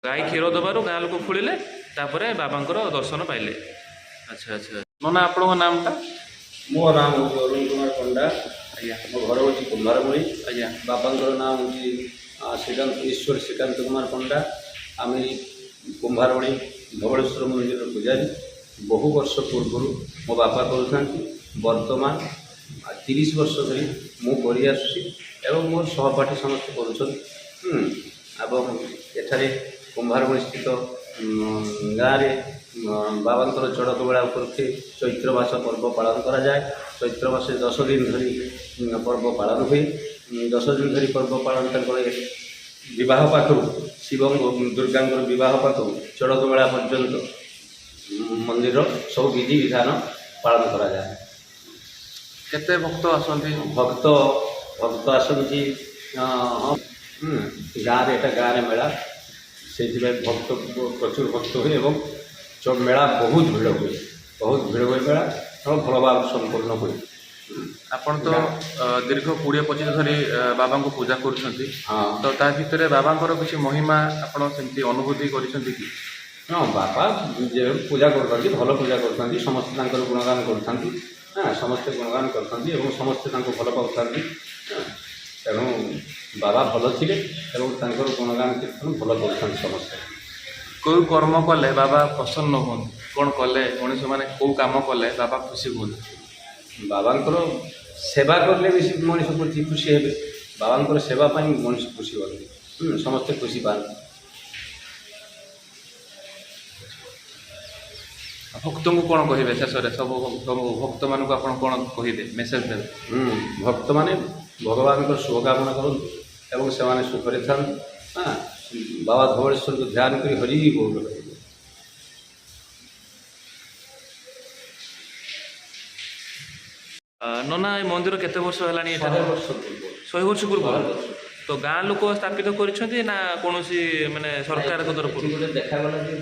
ଗାଈ କ୍ଷୀର ଦେବାରୁ ଗାଁ ଲୋକ ଖୋଳିଲେ, ତାପରେ ବାବାଙ୍କର ଦର୍ଶନ ପାଇଲେ। ଆଚ୍ଛା ଆଚ୍ଛା। ନନା ଆପଣଙ୍କ ନାମଟା? ମୋ ନାଁ ହେଉଛି ଅରୁଣ କୁମାର ପଣ୍ଡା। ଆଜ୍ଞା ମୋ ଘର ହେଉଛି କୁମ୍ଭାରମୁଳି। ଆଜ୍ଞା ବାପାଙ୍କର ନାଁ ହେଉଛି ଈଶ୍ୱର ଶ୍ରୀକାନ୍ତ କୁମାର ପଣ୍ଡା। ଆମେ କୁମ୍ଭାରମୁଳି ଧବଳେଶ୍ୱର ମନ୍ଦିରର ପୂଜାରୀ। ବହୁ ବର୍ଷ ପୂର୍ବରୁ ମୋ ବାପା କରୁଥାନ୍ତି, ବର୍ତ୍ତମାନ 30 ବର୍ଷ ଧରି ମୁଁ କରି ଆସୁଛି ଏବଂ ମୋର ସହପାଠୀ ସମସ୍ତେ କରୁଛନ୍ତି। ଏବଂ ଏଠାରେ କୁମ୍ଭାରମୁଳି ସ୍ଥିତ ଗାଁରେ ବାବାଙ୍କର ଚଡ଼କ ବେଳା ଉପଲକ୍ଷେ ଚୈତ୍ର ମାସ ପର୍ବ ପାଳନ କରାଯାଏ। ଚୈତ୍ର ମାସରେ 10 ଦିନ ଧରି ପର୍ବ ପାଳନ ହୁଏ। 10 ଦିନ ଧରି ପର୍ବ ପାଳନ ତାଙ୍କର ବିବାହ ପାଖରୁ ଶିବ ଦୁର୍ଗାଙ୍କର ବିବାହ ପାଖରୁ ଚଡ଼କ ବେଳା ପର୍ଯ୍ୟନ୍ତ ମନ୍ଦିରର ସବୁ ବିଧି ବିଧାନ ପାଳନ କରାଯାଏ। କେତେ ଭକ୍ତ ଆସନ୍ତି? ଭକ୍ତ ଆସନ୍ତି ଗାଁରେ, ଏଟା ଗାଁରେ ମେଳା, ସେଇଥିପାଇଁ ଭକ୍ତ ପ୍ରଚୁର ଭକ୍ତ ହୁଏ ଏବଂ ମେଳା ବହୁତ ଭିଡ଼ ହୁଏ। ମେଳା ଏବଂ ଭଲ ଭାବରେ ସମ୍ପୂର୍ଣ୍ଣ ହୁଏ। ଆପଣ ତ ଦୀର୍ଘ 20-25 ଧରି ବାବାଙ୍କୁ ପୂଜା କରୁଛନ୍ତି, ହଁ। ତ ତା ଭିତରେ ବାବାଙ୍କର କିଛି ମହିମା ଆପଣ ସେମିତି ଅନୁଭୂତି କରିଛନ୍ତି କି? ହଁ, ବାପା ଯେ ପୂଜା କରୁଥାନ୍ତି, ଭଲ ପୂଜା କରୁଥାନ୍ତି, ସମସ୍ତେ ତାଙ୍କର ଗୁଣଗାନ କରୁଥାନ୍ତି। ସମସ୍ତେ ଗୁଣଗାନ କରିଥାନ୍ତି ଏବଂ ସମସ୍ତେ ତାଙ୍କୁ ଭଲ ପାଉଥାନ୍ତି। ତେଣୁ ବାବା ଭଲ ଥିଲେ ଏବଂ ତାଙ୍କର ଗୁଣଗାନ କୀର୍ତ୍ତନ ଭଲ କରୁଥାନ୍ତି ସମସ୍ତେ। କେଉଁ କର୍ମ କଲେ ବାବା ପ୍ରସନ୍ନ ହୁଅନ୍ତି? କ'ଣ କଲେ ମଣିଷମାନେ କେଉଁ କାମ କଲେ ବାବା ଖୁସି ହୁଅନ୍ତି? ବାବାଙ୍କର ସେବା କଲେ ବେଶୀ ମଣିଷ ପ୍ରତି ଖୁସି ହେବେ। ବାବାଙ୍କର ସେବା ପାଇଁ ମଣିଷ ଖୁସି ହୁଅନ୍ତି। ସମସ୍ତେ ଖୁସି ପାଆନ୍ତି। ଭକ୍ତଙ୍କୁ କ'ଣ କହିବେ ଶେଷରେ? ସବୁ ଭକ୍ତମାନଙ୍କୁ ଆପଣ କ'ଣ କହିବେ, ମେସେଜ ଦେବେ? ଭକ୍ତମାନେ ଭଗବାନଙ୍କର ଶୁଭକାମନା କରନ୍ତୁ ଏବଂ ସେମାନେ ସୁଖରେ ଥାନ୍ତୁ। ବାବା ଧବଳେଶ୍ୱରଙ୍କୁ ଧ୍ୟାନ କରି ହରି ବୋଲ କହିବେ। ନନା, ଏ ମନ୍ଦିର କେତେ ବର୍ଷ ହେଲାଣି? 100 ବର୍ଷ ପୂର୍ବରୁ। 100 ବର୍ଷ ପୂର୍ବରୁ। ତ ଗାଁ ଲୋକ ସ୍ଥାପିତ କରିଛନ୍ତି ନା କୌଣସି ମାନେ ସରକାରଙ୍କ ତରଫରୁ? ଗୋଟେ ଦେଖାଗଲା ଯେ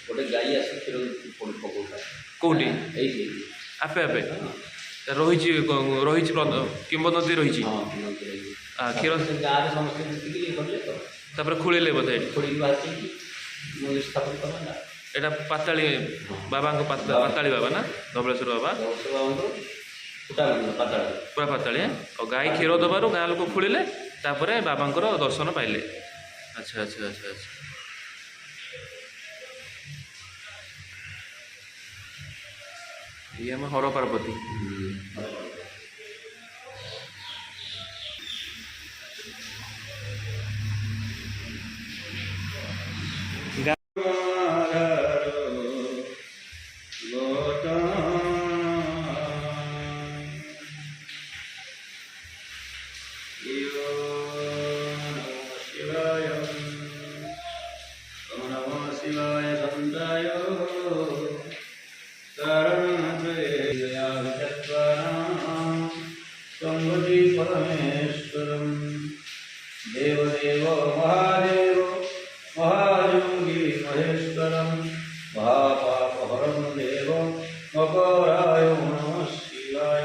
ଗୋଟେ ଗାଈ ଆସି କ୍ଷୀର ପକାଉଥାଏ। କେଉଁଠି? ଏଇଠି ଆପେ ଆପେ ରହିଛି କିମ୍ବଦନ୍ତୀ ରହିଛି। କ୍ଷୀର ଗାଁରେ ସମସ୍ତେ ମିଶିକି କଲେ ତ, ତାପରେ ଖୋଳିଲେ ବୋଧେ ଏଠି? ଖୋଳିକି ବାହାରିକି ମନ୍ଦିର ସ୍ଥାପନ କଲା। ଏଇଟା ପାତାଳି ବାବାଙ୍କ ପାତାଳି ବାବା ନା ଧବଳେଶ୍ୱର ବାବା? ପୁରା ପାତାଳି। ଆଉ ଗାଈ କ୍ଷୀର ଦେବାରୁ ଗାଁ ଲୋକ ଖୋଳିଲେ, ତାପରେ ବାବାଙ୍କର ଦର୍ଶନ ପାଇଲେ। ଆଚ୍ଛା ଆଚ୍ଛା ଆଚ୍ଛା ଆଚ୍ଛା। ଇଏ ଆମ ହର ପାର୍ବତୀ। परमेश्वरं देवदेव महादेव महायोगी महेश्वरं महापापहरं देव मकराय नमः शिवाय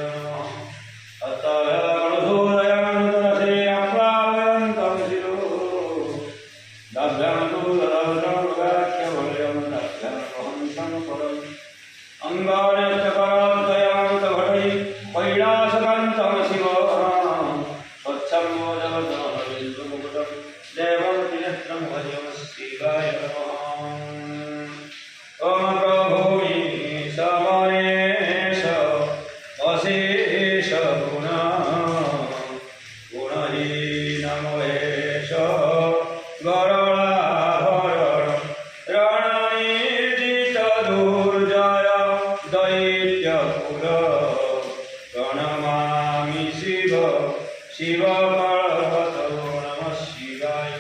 शिव पार्वतो नमः शिवाय।